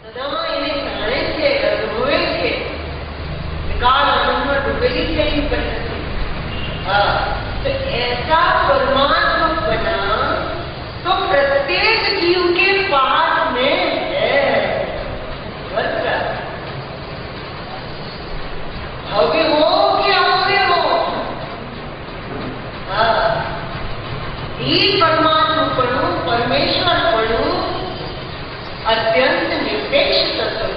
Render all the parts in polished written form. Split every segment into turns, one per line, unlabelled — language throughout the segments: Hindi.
સદામાં એને જાણે છે, અનુભવે છે, વિકાલ આનંદમાં ડૂબેલી છે એ કરી નથી। हाँ, तो ऐसा परमात्मा बना तो प्रत्येक जीव के पास में है। भव्य हो कि अभव्य हो, हाँ, ये परमात्मा पढ़ू, परमेश्वर पढ़ू, अत्यंत निरपेक्ष तत्व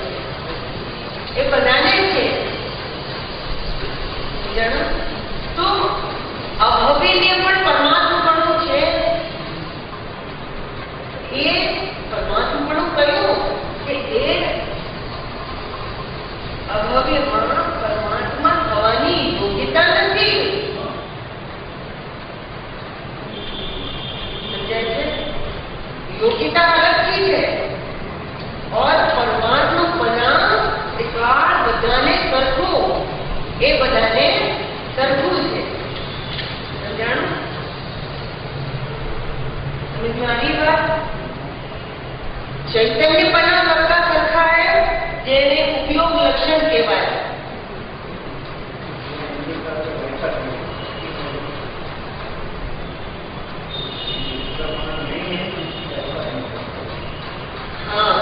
ये बताने से जानो तो अभव्य पण परमात्मपणું છે। એ પરમાત્મપણું કયું કે એ અભવ્યમાં પરમાત્મા થવાની યોગ્યતા નથી। સમજાય છે? યોગ્યતા अलग चीज है और परमात्मपणा વિકાર બધાને સરખું, એ બધાને સરખું છે। સમજાણું? સમજમાં આવી વાત? ચૈતન્યપણા કરતા સરખા है જેને ઉપયોગ લક્ષણ કહેવાય। हाँ,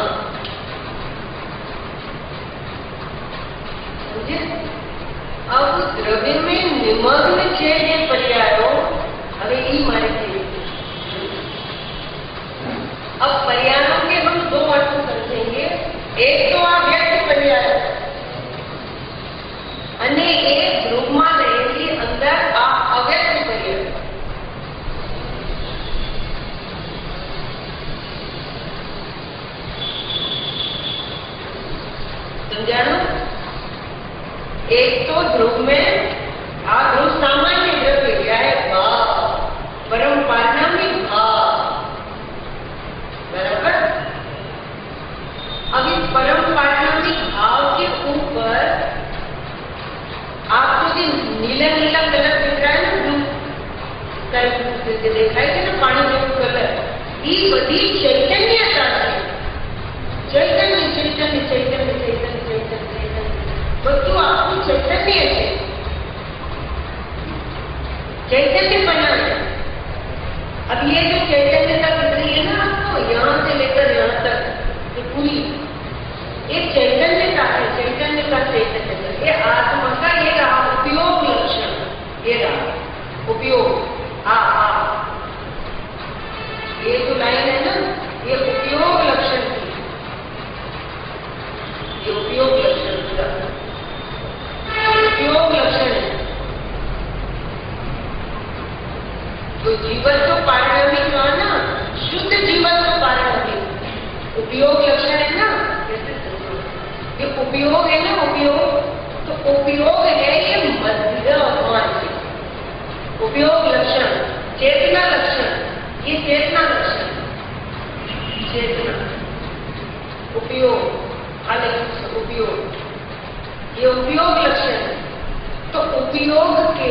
समझे? अब द्रव्य में निमग्न છે જે પર્યાયો, હવે એ મારે કહેવું। अब पर्यायों के हम दो अर्थ समझेंगे। एक तो आ व्यक्त पर्याय અને એક ગ્રુપમાં રહેલી અંદર આ અવ્યક્ત पर्याय। समझाणु? एक तो ध्रुव में आ ध्रुव सामान्य द्रव्य क्या है? भाव, परम पारिणामिक भाव, बराबर। अब इस परम पारिणामिक भाव के ऊपर आपको जो नीला नीला कलर दिख रहा है ना, ब्लू टाइप दिखाई दे ना, पानी जेवू कलर, ये बड़ी चैतन्यता है। चैतन्य चैतन्य चैतन्य चैतन्य चैतन्य चैतन्य બધું આપણું ચૈતન્ય છે, चैतन्यपना है। अब ये जो चैतन्यता दिख रही है ना आपको, यहाँ से लेकर यहाँ तक ये पूरी, ये चैतन्यता है। चैतन्य का चैतन्य, ये आत्मा का ये रहा उपयोग लक्षण, ये रहा उपयोग। ये जो लाइन है ना, ये उपयोग लक्षण की, ये उपयोग लक्षण पूरा उपयोग लक्षण है। तो जीवन तो पारिणामिक हुआ ना, शुद्ध जीवन तो पारिणामिक, उपयोग लक्षण है ना। ये उपयोग है ना, उपयोग तो उपयोग है ये मध्यमान से, उपयोग लक्षण, चेतना लक्षण, ये चेतना लक्षण, चेतना उपयोग, अलग उपयोग, ये उपयोग लक्षण है। तो उपयोग के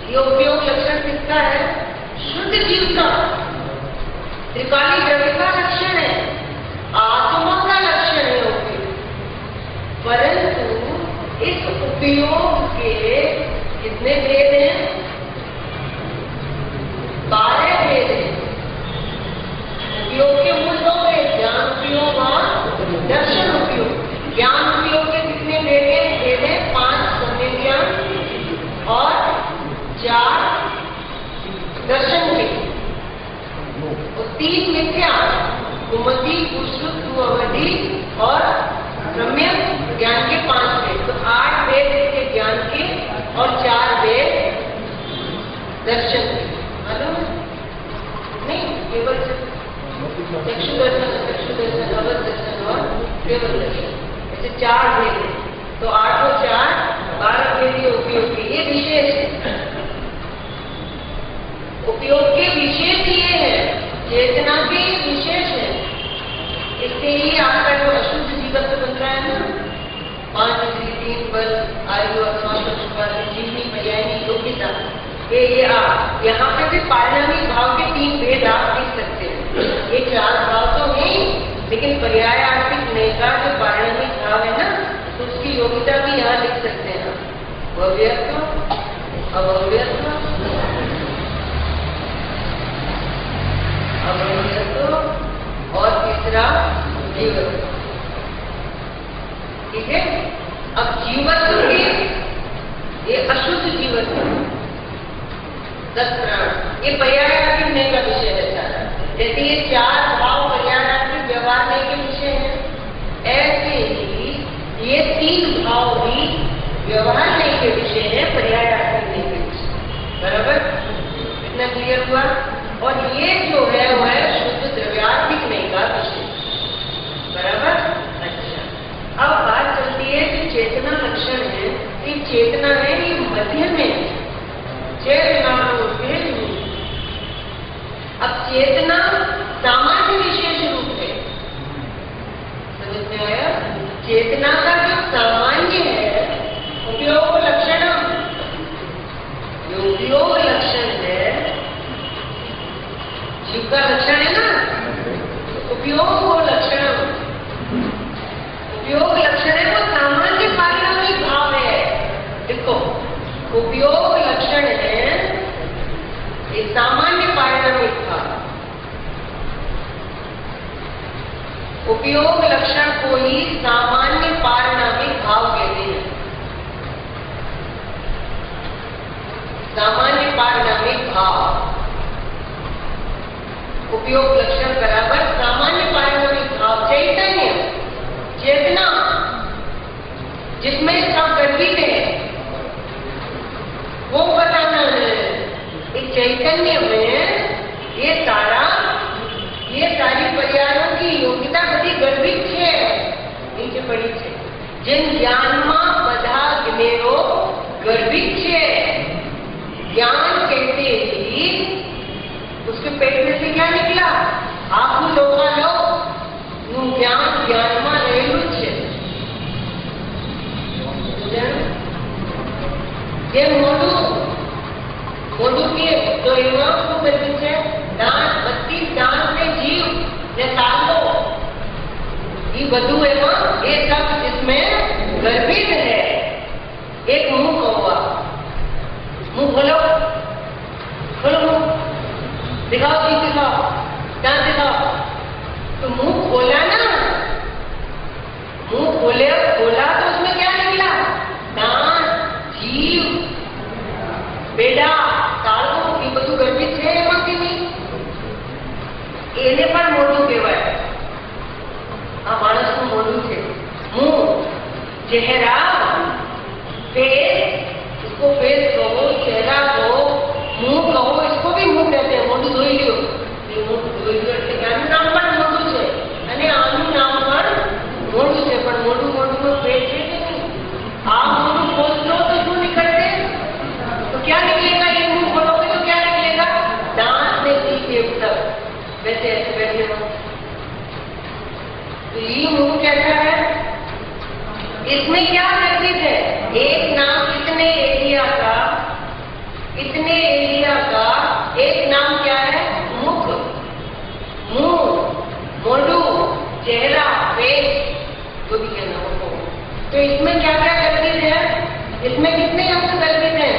ये उपयोग लक्षण किसका है? शुद्ध जीव का, त्रिकाली द्रव्य का लक्षण है, आत्मा का लक्षण है उपयोग। परंतु इस उपयोग के कितने भेद हैं? 12 भेद हैं। उपयोग के मूल दो भेद, ज्ञान उपयोग और दर्शन उपयोग। ज्ञान उपयोग के कितने भेद हैं? 5 सम्यक ज्ञान और 4 दर्शन के, और 3 मिथ्या, कुमति, कुश्रुत, अवधि और सम्यक ज्ञान के 5 भेद। तो 8 भेद के ज्ञान के और 4 भेद दर्शन के। मालूम नहीं? केवल चक्षु दर्शन, अवध दर्शन और केवल दर्शन, ऐसे 4 भेद हैं। तो 8 और 4 12 भेद उपयोग के, ये विशेष है। उपयोग के विशेष ये है, चेतना के विशेष है। इसके लिए आपका जो अशुद्ध जीवन बन रहा है ना, 5 इंद्रिय, 3 बल, आयु, जीवनी, पर्यायनी, योग्यता, ये यहाँ पे भी पारिणामिक भाव के 3 भेद आप देख सकते हैं। ये 4 भाव तो नहीं, लेकिन पर्यायार्थिक ने का जो पारिणामिक भाव है ना, तो उसकी योग्यता भी यहाँ लिख सकते हैं हम। भव्यत्व, अभव्यत्व, अभव्यत्व और तीसरा जीवत्व। ठीक है। अब जीवत्व के ये अशुद्ध जीवत्व 10 प्राण, ये पर्यायार्थिक ने का विषय है सारा। जैसे ये 4 भाव पर्यायार्थिक व्यवहार ने के विषय है, ऐसे ही ये 3 भाव भी व्यवहार नहीं के विषय है, पर्यायार्थिक नहीं के विषय। बराबर, इतना क्लियर हुआ। और ये जो है वह है शुद्ध द्रव्यात्मिक नहीं का विषय। बराबर। अच्छा, अब बात चलती है कि चेतना लक्षण है, ये चेतना है ये मध्य में चेतना होते। अब चेतना सामान्य विशेष रूप है, समझ में आया? चेतना का जो सामान्य है उपयोग लक्षण, जो उपयोग लक्षण है जीव का लक्षण है ना, उपयोग लक्षण, उपयोग लक्षण है वो सामान्य पारिणामिक भाव है। देखो, उपयोग लक्षण है एक सामान्य पारिणामिक भाव। उपयोग लक्षण को ही सामान्य पारिणामिक भाव कहते हैं। सामान्य पारिणामिक भाव, उपयोग लक्षण बराबर सामान्य पारिणामिक भाव। चैतन्य, चेतना जिसमें सब गर्भित है वो बताना है। इस चैतन्य में ये सारी पर्यायों की योग्यता बड़ी गर्भित है, नीचे पड़ी है। जिन ज्ञान में बधा ज्ञेरो गर्भित है। ज्ञान कहते ही उसके पेट में से क्या निकला? आपू लोका लो ज्ञान ज्ञाનમાં રહેલું છે। જે મોઢું કે તો એમાં શું બધું છે? દાંત, 32 દાંત ને જીવ ને તાલો, ये બધું એમાં ये सब इसमें गर्भित है। एक मुंह कौवा, मुंह खोलो, खोलो मुंह, दिखाओ जी, दिखाओ दांत दिखाओ। तो मुंह खोला ना, मुंह खोला तो उसमें क्या निकला? दांत, जीव, पेड़ा, ताळो, ये બધું गर्भित છે એમાં કે નહીં? એને પણ મોઢું કહેવાય। આ માણસનું મોઢું છે। मुंह, चेहरा, फेस, इसको फेस कहो, चेहरा कहो, मुंह कहो, इसको भी मुंह कहते हैं। मोढું ધોઈ લ્યો, એ મોઢું ધોઈ લ્યો એટલે આનું નામ પણ મોઢું છે અને આનું નામ પણ મોઢું છે। પણ મોઢું પેટ છે કે નહીં? આ મોઢું ખોલો તો શું નીકળશે? तो क्या निकलेगा? ये मुंह खोलोगे तो क्या निकलेगा? दांत में जीभ तक। वैसे ऐसे बैठे हो तो ये मुंह कैसा है? इसमें क्या गर्भित है? एक नाम इतने एरिया का एक नाम क्या है? मुख, मुंह, मोढू, चेहरा, पेट, जो भी कहना हो। तो इसमें क्या क्या गर्भित है? इसमें कितने अंश गर्भित हैं?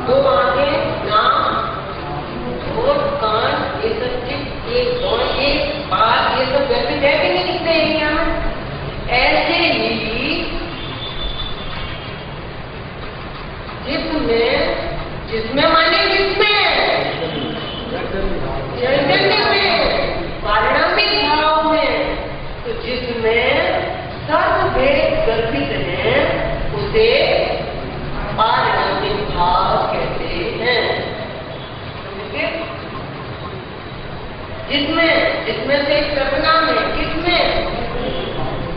2 आंखें, नाक, होठ, कान, ये सब चिप, ये भौं, ये बाल, ये सब गर्भित है कि नहीं कितने एरिया में? ऐसे ही जिसमें माने किसमें? चैतन्य में, पारिणामिक भाव में। तो जिसमें सर्वभेद गर्भित है उसे पारिणामिक भाव कहते हैं। जिसमें से सर्वनाम है, किसमें?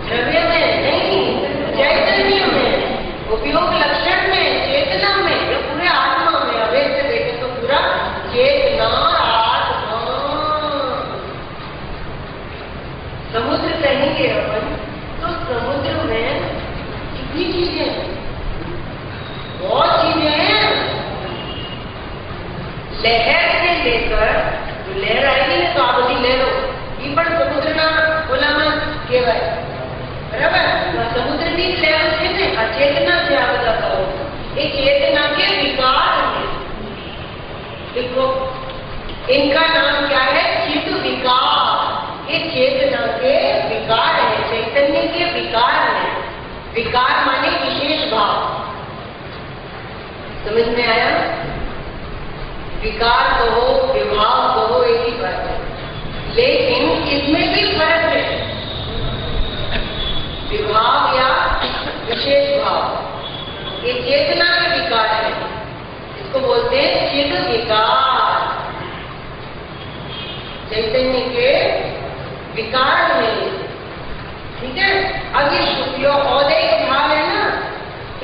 द्रव्य में नहीं, चैतन्य में, उपयोग लक्षण में, चेतना में, ये पूरे आत्मा में। अवैध से देखें तो पूरा चेतना आत्मा देखो इनका नाम क्या है? चित्त विकार। ये चेतना के विकार है, चैतन्य के विकार है। विकार माने विशेष भाव। समझ में आया? विकार कहो, विभाव कहो, एक ही बात है, लेकिन इसमें भी फर्क है। विभाव या विशेष भाव ये चेतना के विकार है, इसको बोलते हैं चित्त विकार। चैतन्य के विकार है, ठीक है। अब ये शुद्धियों औदय भाव है ना,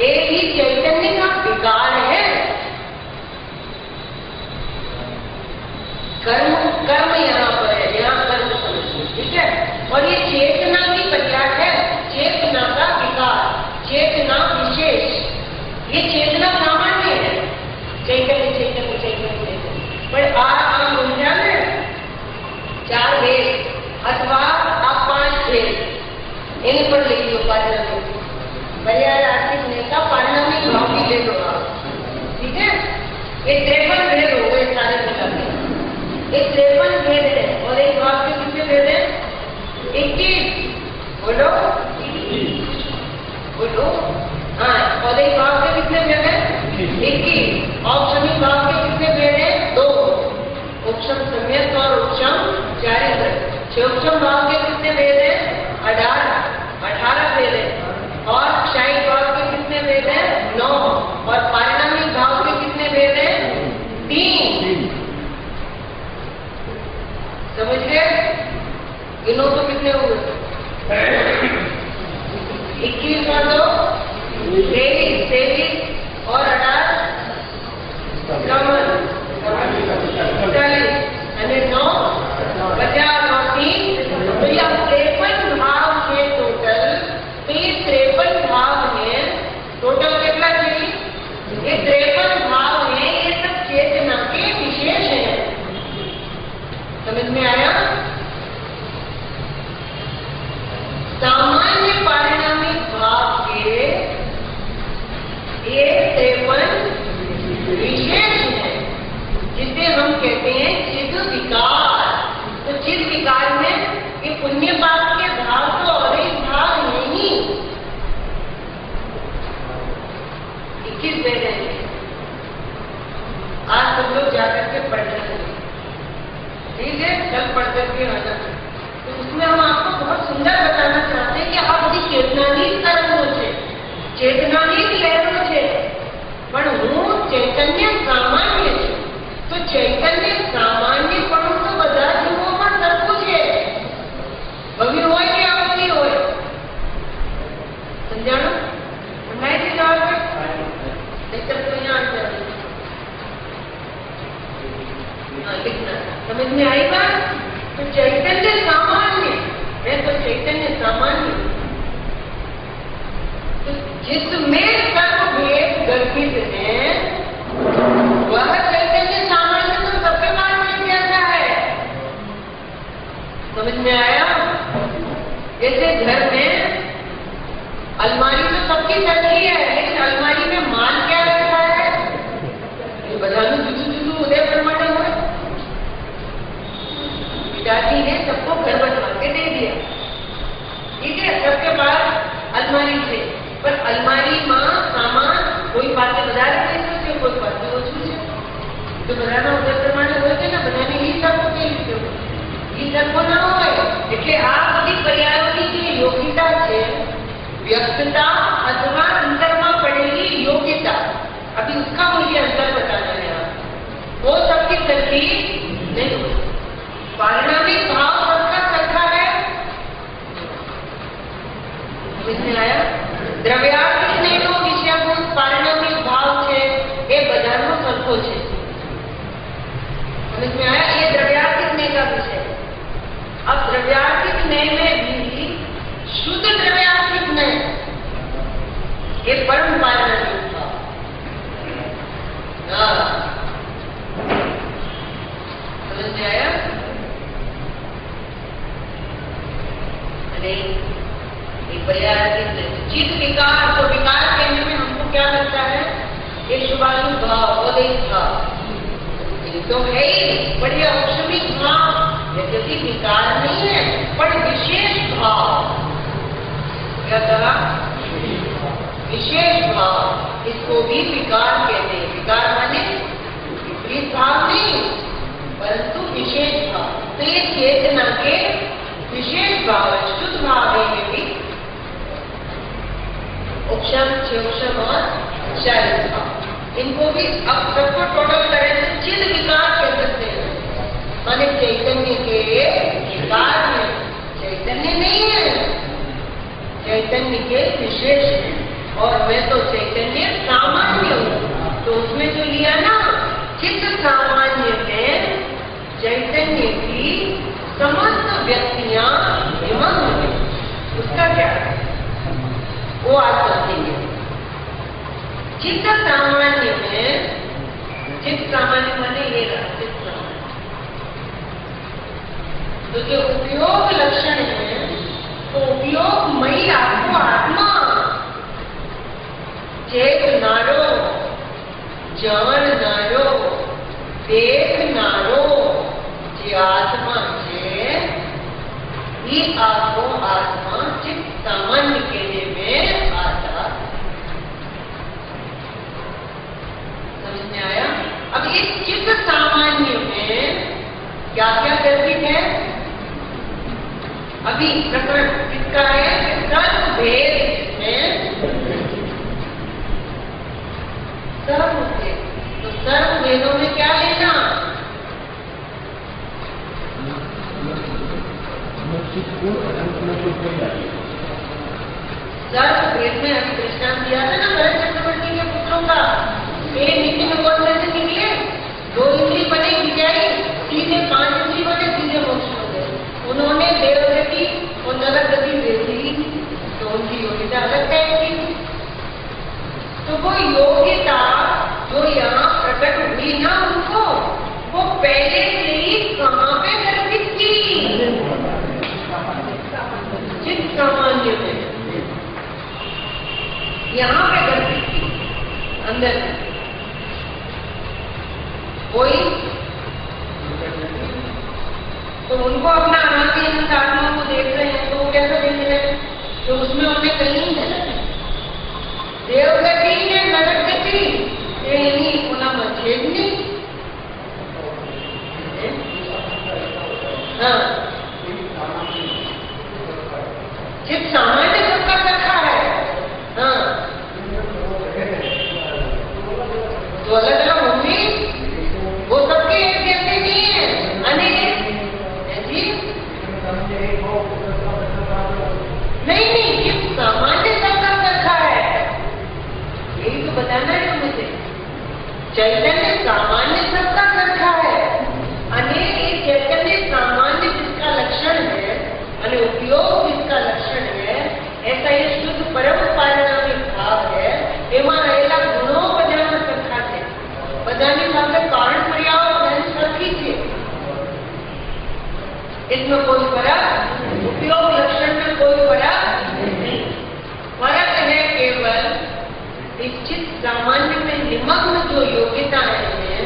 एक ही चैतन्य का विकार है। कर्म कर्म यहाँ पर है, यहाँ कर्म समझिए, ठीक है। और ये चेतना की पर्याय है, चेतना का विकार, चेतना विशेष। ये चेतना सामान्य है, चैतन्य चैतन्य चैतन्य चैतन्य। पर आप उलझा में 4 भेद अथवा आप 5 भेद इन पर लिख लो। पर्यायार्थिक ने का पारिणामिक भाव भी ले लो आप, ठीक है। ये 53 भेद हो गए सारे मिला के। ये 53 भेद है और एक भाव के कितने भेद है? 21। बोलो बोलो। हाँ, और एक भाव के कितने भेद है? 21। औपसमिक भाव के कितने भेद है? 2। उपसम सम्यक और उपसम चारित्र। उपसम भाव के कितने भेद है? 18 भेद है। और क्षयिक भाव के कितने भेद है? 9। और पारिणामिक भाव के कितने भेद है? 3। समझ गए? गिनो तो कितने हो गए? 21 और 2 23 और 18 40 यानी 9 50 और 3। तो यह 53 भाव के टोटल। तो ये 53 भाव है टोटल। कितना चाहिए? ये 53 भाव है, ये सब चेतना के विशेष है। समझ में आया? सामान्य पारिणामिक भाव के ये 53 विशेष है, जिसे हम कहते हैं चित्त विकार। तो चित्त विकार में ये पुण्य पाप के भाव तो और एक भाव नहीं। 21 भेद है। आज सब लोग जाकर के पढ़ना है, ठीक है। कल पढ़ करके आना। तो उसमें हम आपको बहुत सुंदर बताना चाहते हैं कि आप चेतनानीत तरंगों से, चेतनानीत लहरों से, पर हूँ चैतन्य सामान्य है। तो चैतन्य सामान्य पढ़ो तो बता जीवों पर सब कुछ है, भवी हो कि आपकी हो। समझाना नहीं थी जवाब तो यहाँ लिखना। समझ में आई बात? तो चैतन्य सामान्य है, तो चैतन्य सामान्य। तो जिसमें सब भेद गर्भित है वह चैतन्य सामान्य तो सबके पास मिल जाता है। समझ में आया? जैसे घर में अलमारी तो सबकी सच्ची है, लेकिन अलमारी में माल क्या रखा है? बधानु जुजू उदय ब्रह्मांड हुए। पिताजी ने सबको घर बनवा के दे दिया, ठीक है, सबके पास अलमारी से। पर अलमारी माँ सामान कोई बातें बता रहे थे, कोई बातें वो छूटे। तो बनाना उदय ब्रह्मांड हुए थे ना, बनाने ही सबको के लिखते हो, ये सबको ना हो। એટલે આ બધી પર્યાયોની જે યોગ્યતા છે, व्यक्तता अथवा अंतर में पड़ेगी योग्यता। अभी उसका मुझे अंतर बताना है। वो सबकी तरकीब नहीं हो। पारिणामिक भाव सबका सरखा है। समझ में आया? द्रव्यार्थ स्नेह विषयभूत पारिणामिक भाव है, ये बधानो सरखो है। समझ में आया? ये द्रव्यार्थ स्नेह का विषय। अब द्रव्यार्थ स्नेह में भी शुद्ध द्रव्यार्थिक नहीं, ये परम पारिणामिक भाव। समझ में आया? एक पर्यायार्थिक चित्त विकार। तो विकार केंद्र में हमको क्या लगता है? ये शुभाशुभ भाव, अवैध भाव, तो है ही, पर ये औषमिक भाव, यद्यपि विकार नहीं है, पर विशेष भाव। क्या कहा? विशेष भाव, इसको भी विकार कहते हैं। विकार माने विपरीत भाव नहीं, परंतु विशेष भाव। तो ये चेतना के विशेष भाव है, शुद्ध भाव है ये भी। उपशम, क्षयोक्षम और शारीरिक भाव, इनको भी अब सबको टोटल करें तो चिद विकार कह सकते हैं। माने चैतन्य के विकार में चैतन्य नहीं है, चैतन्य के विशेष है। और मैं तो चैतन्य सामान्य हूँ, तो उसमें जो लिया ना चित्त सामान्य में चैतन्य की समस्त व्यक्तियां निमग्न है, उसका क्या है? वो आज समझेंगे। चित्त सामान्य में, चित्त सामान्य माने ये रहा चित्त सामान्य। तो जो उपयोग लक्षण है, तो उपयोग मई आपको आत्मा चेत नारो, जान नारो, देख नारो, जे आत्मा छे, ये आपको आत्मा चित्त सामान्य कहने में आता। समझ में आया? अब इस चित्त सामान्य में क्या क्या गर्भित है? अभी प्रकरण किसका है? सर्व भेद में सर्व भेद। तो सर्व भेदों में क्या लेना? सर्व भेद में अभी दृष्टांत दिया था ना भरत चक्रवर्ती के पुत्रों का। एक नितिन गोद में से निकले, 2 इंद्री बने विजयी, सीधे 5 इंद्री बने, सीधे मोक्ष हो गए। उन्होंने देवगति और नरक गति दे दी, तो उनकी योग्यता अलग थी। तो वो योग्यता जो यहाँ प्रकट हुई ना उनको, वो पहले से ही कहाँ पे गर्भित थी? चित्त सामान्य में, यहाँ पे गर्भित थी, अंदर कोई। तो उनको अपना अनादि अनंत आत्मा को देख रहे हैं, तो वो कैसे देख रहे हैं? तो उसमें उन्हें कहीं है देवगति है, नरक गति, ये नहीं होना मछेद नहीं। हाँ, चित्त सामान्य सबका रखा है। हाँ, तो अलग अलग होंगे, वो सबके एक जैसे नहीं है, अनेक ऐसी नहीं, चित्त सामान्य सबका रखा है। यही तो बताना है मुझे। चैतन्य सामान्य सबका रखा है, अनेक एक चैतन्य सामान्य जिसका लक्षण है, અને उपयोग जिसका लक्षण है, ऐसा ये शुद्ध परम पारिणामिक भाव है। एમાં રહેલા ગુણો બધાના સરખા છે, બધાની સાથે કારણ ક્રિયાઓ સરખી છે, इसमें कोई फर्क, उपयोग लक्षण में कोई फर्क नहीं। फर्क है केवल निश्चित सामान्य में निमग्न जो योग्यताएं हैं,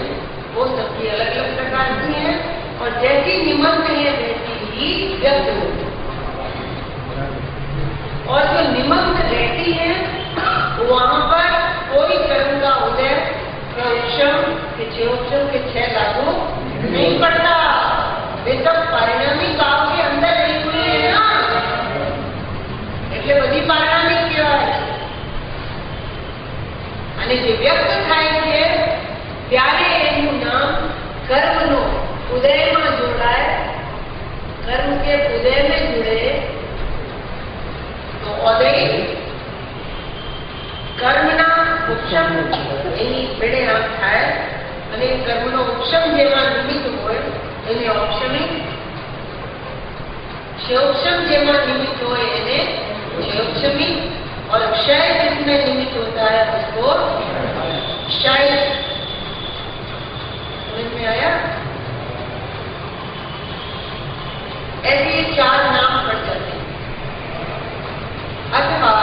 वो सबकी अलग अलग प्रकार की हैं, और जैसी निमग्न है वैसी ही व्यक्त होती है। और जो निमग्न रहती है, वहां पर कोई कर्म का उदय या उपशम के क्षयोक्षम के 6 लागू नहीं पड़ता। वे सब परिणामी भाव के अंदर रही हुई है ना, એટલે બધી પરિણામિક કહેવાય। અને જે વ્યક્ત થાય છે ત્યારે એનું નામ કર્મનો ઉદયમાં જોડાય, કર્મ के उदय में जुड़े तो उदय कर्मना उपशम એની પેડે નામ થાય, અને કર્મનો ઉપશમ જેમાં નિમિત્ત હોય એને औपशमिक, क्षयोक्षम जेमा निमित्त हो यानी क्षयोक्षमिक, और क्षय जिसमें निमित्त होता है उसको क्षय। समझ में आया? ऐसे 4 नाम पड़ जाते हैं। अथवा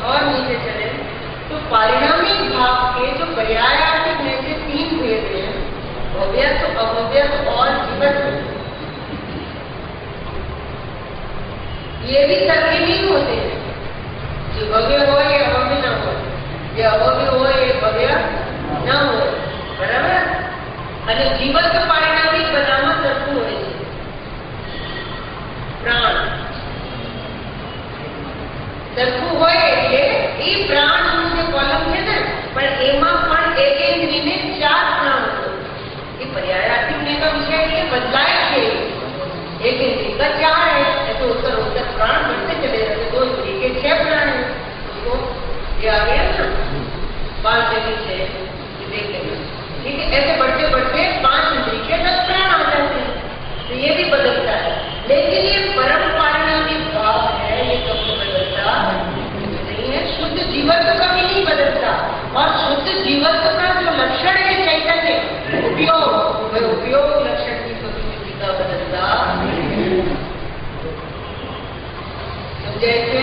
और नीचे चले तो पारिणामिक भाव के जो पर्यायार्थिक में से 3 भेद हैं, वो ये भी तर्कहीन होते हैं। જે ભવ્ય હોય એ અભવ્ય ના હોય, જે અભવ્ય હોય એ ભવ્ય ના હોય, બરાબર? અને જીવંત પારિણામિક બધામાં સરખું હોય છે. પ્રાણ સરખું હોય એટલે એ પ્રાણનું જે કોલમ છે ને, પણ એમાં પણ એક ઇન્દ્રિયને 4 પ્રાણ હોય. ये पर्यायात्मक का विषय है, बदलाए थे एक इंद्रिय का 4 है, ऐसे उत्तर उत्तर प्राण बढ़ते चले जाते. 2 इंद्रिय के 6 प्राण है. तो ये आ गया ना 5 जगह से देख लेंगे. ठीक है, ऐसे बढ़ते बढ़ते 5 इंद्रिय के 10 प्राण आ जाते हैं. तो ये भी बदलता है. लेकिन ये परम पारिणामिक भाव है, ये कभी बदलता नहीं है. शुद्ध जीवत्व कभी नहीं बदलता. और शुद्ध जीवत्व का जो लक्षण है चैतन्य उपयोग, वह उपयोग लक्षण की कभी का बदलता समझे છે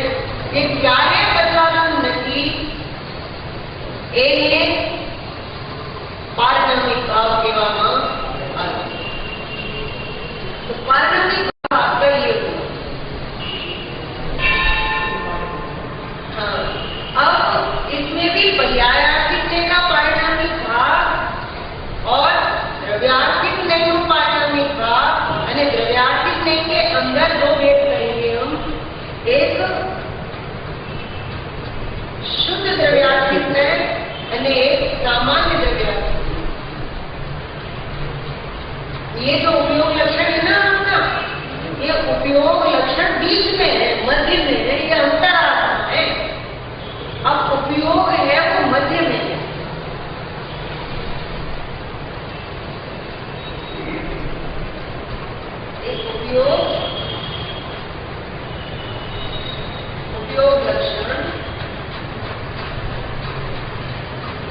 કે ક્યારે બદલાતું નથી. એ પારિણામિક ભાવ કહેવામાં આવે. તો પારિણામિક ભાવ કહીએ તો हाँ, अब इसमें भी पर्यायात्मक का पारिणामिक भाव और द्रव्यात्मक नहीं पारिणामिक भाव, અને द्रव्यात्मक नहीं के अंदर 2 भेद करेंगे हम. एक शुद्ध द्रव्यात्मक है અને एक सामान्य द्रव्यात्मक. ये जो उपयोग लक्षण है ना आपका, ये उपयोग लक्षण बीच में है, मध्य में है, ये अंतरात्मा है. अब उपयोग है वो मध्य में है. उपयोग लक्षण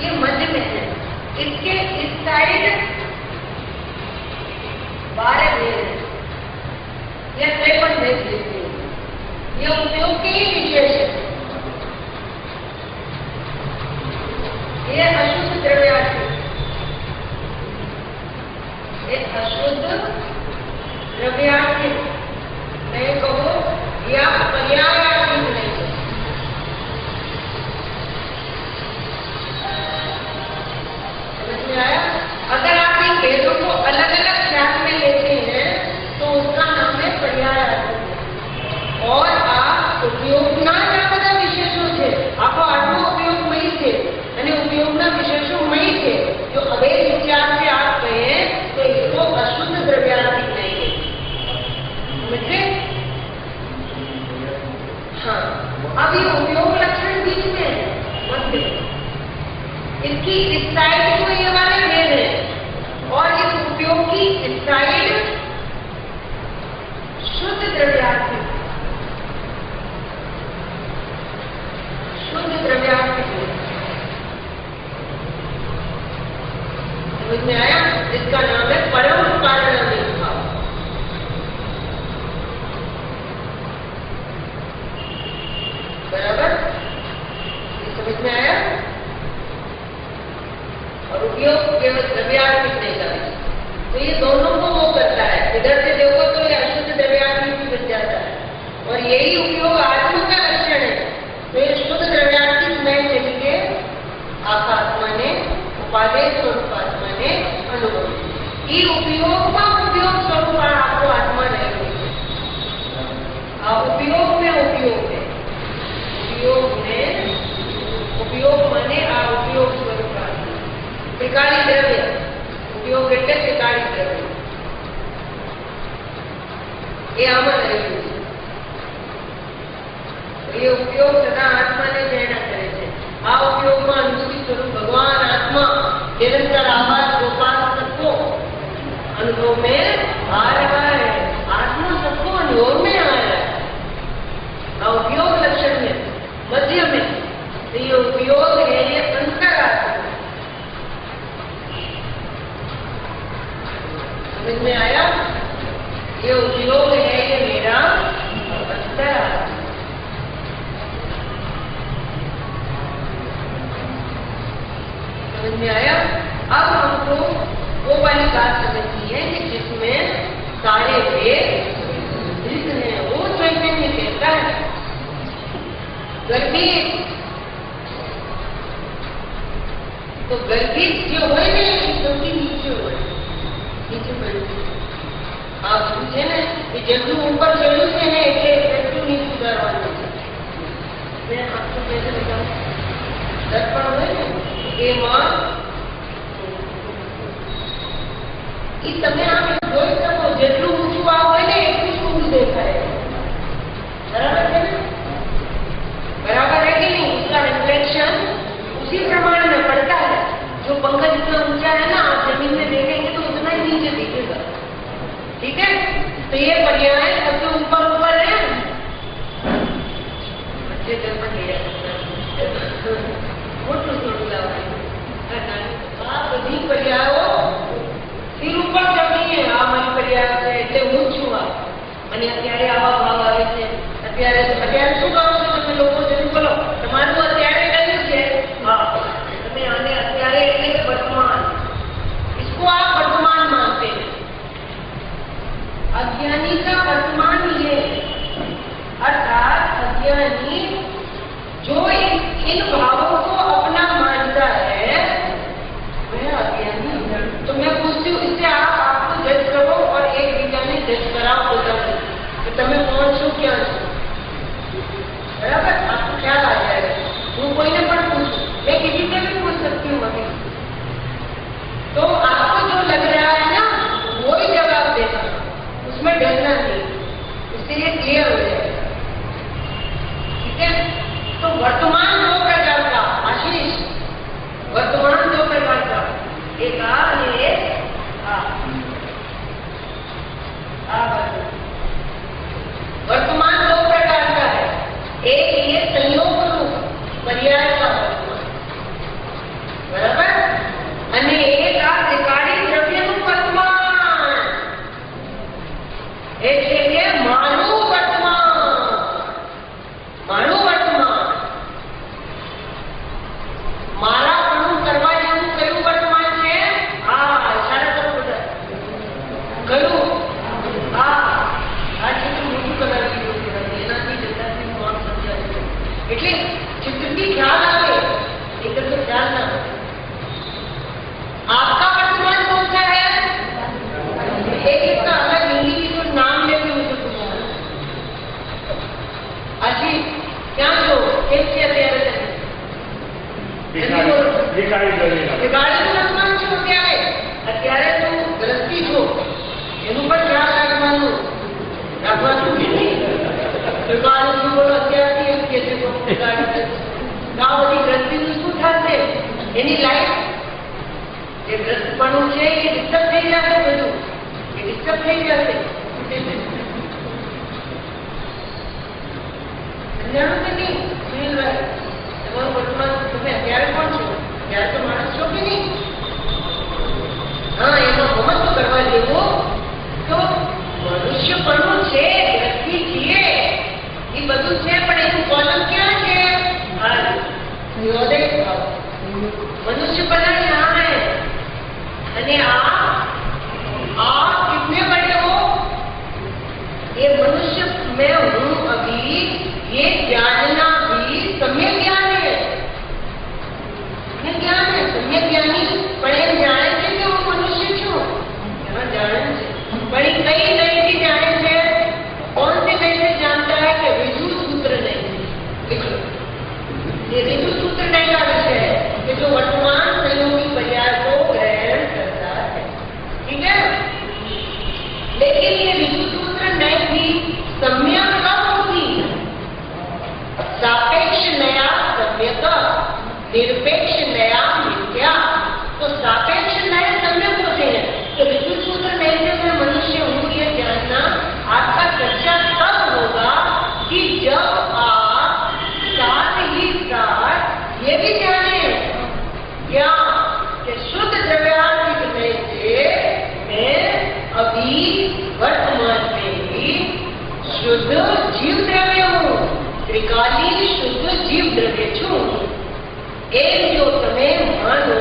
ये मध्य में है. इसके इस साइड 12 भेद है या 53 भेद देते हैं. ये उपयोग के ही विशेष है. ये अशुद्ध द्रव्यात्मक, ये अशुद्ध द्रव्यात्मक नहीं कहो या पर्यायात्मक नहीं कहो. समझ में आया? अगर आप इन भेदों को अलग अलग ख्याल में लेते हैं तो उसका नाम है पर्यायात्मक. और आप ઉપયોગના જ આ બધા વિશેષો છે. આખો આટલો ઉપયોગમય છે અને ઉપયોગના વિશેષોમય છે. જો અભેદ વિચાર से आप कहें तो इसको अशुद्ध द्रव्यात्मक नहीं है. समझे? हाँ, अब ये उपयोग लक्षण बीच में है, मध्य. इसकी इस साइड को ये वाले भेद है और इस उपयोग की इस साइड शुद्ध द्रव्यात्मक, शुद्ध द्रव्यात्मक. समझ में आया? इसका नाम है परम पारिणामिक भाव. बराबर? समझ में आया? और उपयोग केवल द्रव्यात्मक नहीं करता. तो ये दोनों को वो करता है. इधर से देखो तो ये अशुद्ध द्रव्यात्मक भी बच जाता है. और यही उपयोग आत्मा का लक्षण है. तो ये शुद्ध द्रव्यात्मक में चलिए आत्मा ने उपादेय स्वरूप आत्मा ने अनुभव. ये उपयोग का उपयोग स्वरूप आपको आत्मा नहीं होती. उपयोग में उपयोग है. उपयोग माने आ उपयोग स्वरूप आत्मा. त्रिकाली द्रव्य उपयोग એટલે ત્રિકાળી દ્રવ્ય એ આમાં રહેલું છે. ये उपयोग सदा आत्मा ने प्रेरणा करे છે. आ उपयोग में अनुभूति स्वरूप भगवान आत्मा निरंतर आवाज गोपाल सबको अनुभव में आ रहा है. आत्मा सबको अनुभव में आ रहा है. उपयोग लक्षण में मध्य में. तो ये उपयोग है ये अंतरात्मा. समझ में आया? ये उपयोग है ये मेरा अंतरात्मा. समझ में आया? अब हमको वो वाली बात समझनी है कि जिसमें सारे भेद हैं. वो चैतन्य कहता गर्भित तो गर्भित जो હોય ને એ સૌથી નીચે હોય, નીચે ગરબી આ શું છે ને એ જેટલું ઉપર ચડ્યું છે ને એટલે એટલું નીચું ઉતારવાનું છે. મેં આખું કેસે બતાવું દર્પણ હોય ને એમાં એ તમે આમ જોઈ શકો જેટલું ઊંચું આ હોય ને એટલું જ ઊંચું દેખાય. बराबर है ना? बराबर है कि नहीं? उसका रिफ्लेक्शन उसी प्रमाण में पड़ता है. जो पंखा जितना ऊंचा है ना आप जमीन में देखेंगे तो उतना ही नीचे दिखेगा. ठीक है? तो ये पर्याय सबसे ऊपर ऊपर है. बच्चे दर्पण लिया मोटू छोटू આ બધી પર્યાયો સિર ઉપર ચડી છે. આ મારી પર્યાય છે એટલે હું છું આ. અને અત્યારે આવા ભાવ આવે છે. અત્યારે શું કામ છો તમે લોકો? જરૂર બોલો તમારું અત્યારે કયું છે? હા તમે આને અત્યારે એટલે કે વર્તમાન. इसको आप वर्तमान मानते हैं. अज्ञानी का वर्तमान ये अर्थात अज्ञानी जो इन भावों को अपना मानता है वह अज्ञानी. तो मैं पूछती हूँ इससे आपको जज करो और एक बीजा ने जज कराओ बोला कि તમે કોણ છો ક્યાં છો. बराबर? आपको ख्याल आ जाएगा. वो कोई ने पण पूछो, मैं किसी से भी पूछ सकती हूँ अभी. तो आपको जो लग रहा है ना वो ही जवाब देना, उसमें डरना नहीं. उससे ये क्लियर हो जाएगा. ठीक है? तो वर्तमान दो प्रकार का आशीष, वर्तमान दो प्रकार का एक आ और एक आ. वर्तमान दो प्रकार का है. एक ये संयोग रूप पर्याय का वर्तमान. बराबर? અને એક આ ત્રિકાળી દ્રવ્યનું વર્તમાન એટલે કે માનું વર્તમાન. માનું વર્તમાન મારાપણું કરવા જેવું કયું વર્તમાન છે? આ ઈશારા કરો બધા. કયું? આ ચિત્ર મોટું કરાવી દીધું એનાથી જતાથી હું આમ સમજાવી. એટલે ચિત્રથી ખ્યાલ આવે એક તો ખ્યાલ ના આવે. आपका वर्तमान कौन सा है? एक इसका अलग हिंदी की जो नाम लेते मुझे पूछा. अजी क्या जो एक से અત્યારે ગાડી વર્તમાન છો ત્યારે અત્યારે તો દ્રષ્ટિ છો એનું પણ ખ્યાલ રાખવાનું કે નહીં. ગાડી બોલો અત્યારથી એમ કે છે ગાડી ના બધી દ્રષ્ટિનું શું થશે? એની લાઈફ ये ग्रस्तपणु है ये डिस्टर्ब થઈ જશે. બધું ये डिस्टर्ब થઈ જશે. સમજાણું કે નહીં? સુનિલભાઈ તમારું વર્તમાન તમે અત્યારે કોણ છો? ત્યારે તો માણસ છો કે નહીં? હા એનો મહત્વ કરવા જેવો તો મનુષ્યપણું છે, વ્યક્તિ છીએ એ બધું છે. પણ એનું કોલમ ક્યાં છે? હા યોદય ભાવ मनुष्यपना यहाँ है. અને आप कितने बड़े हो? ये मनुष्य में हूँ अभी ये जानना भी सम्यक ज्ञान है. ज्ञान है सम्यक ज्ञानी पण એમ જાણે છે કે હું મનુષ્ય છું. यहाँ जाने છે પણ कई कई થી जाने છે. कौन से कैसे जानता है कि ऋजु सूत्र नहीं. लिख लो ये ऋजु सूत्र नहीं का विषय है कि जो वर्तमान संयोगी पर्याय को ग्रहण करता है. ठीक है? लेकिन ये ऋजु सूत्र नहीं भी सम्यक कब होगी? सापेक्ष नया सम्यक, निरपेक्ष नया मिथ्या. तो सापेक्ष नए सम्यक होते हैं. तो ऋजु सूत्र नहीं से मैं मनुष्य हूँ ये जानना आपका चर्चा तब होगा कि जब आप साथ ही साथ ये भी जाने क्या कि शुद्ध द्रव्यात्मिक में से मैं अभी वर्तमान में ही शुद्ध जीव द्रव्य हूँ. त्रिकालीन शुद्ध जीव द्रव्य छू. एम जो तमे मानो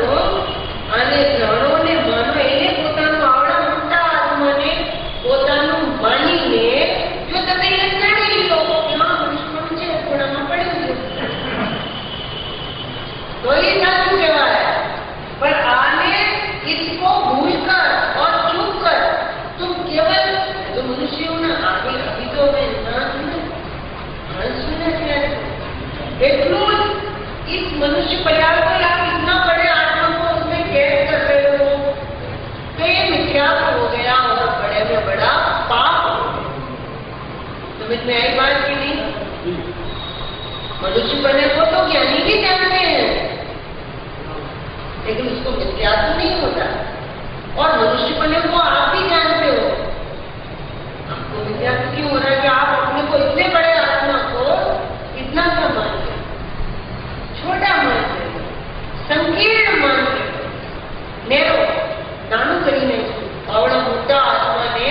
आने जानो ने मानो એને પોતાનું આવડા મોટા આત્માને પોતાનું માનીને જો તમે એ જાણી લો કે હા મનુષ્ય છે ખૂણામાં પડ્યું છે लेकिन उसको मिथ्या तो नहीं होता। और मनुष्यपने को आप ही जानते हो, आपको मिथ्या क्यों हो रहा है कि आप अपने को इतने बड़े आत्मा को इतना सा मानते हो, छोटा मानते हो, संकीर्ण मानते हो, नेरो नानू करी नहीं आवड़ा मोटा आत्मा ने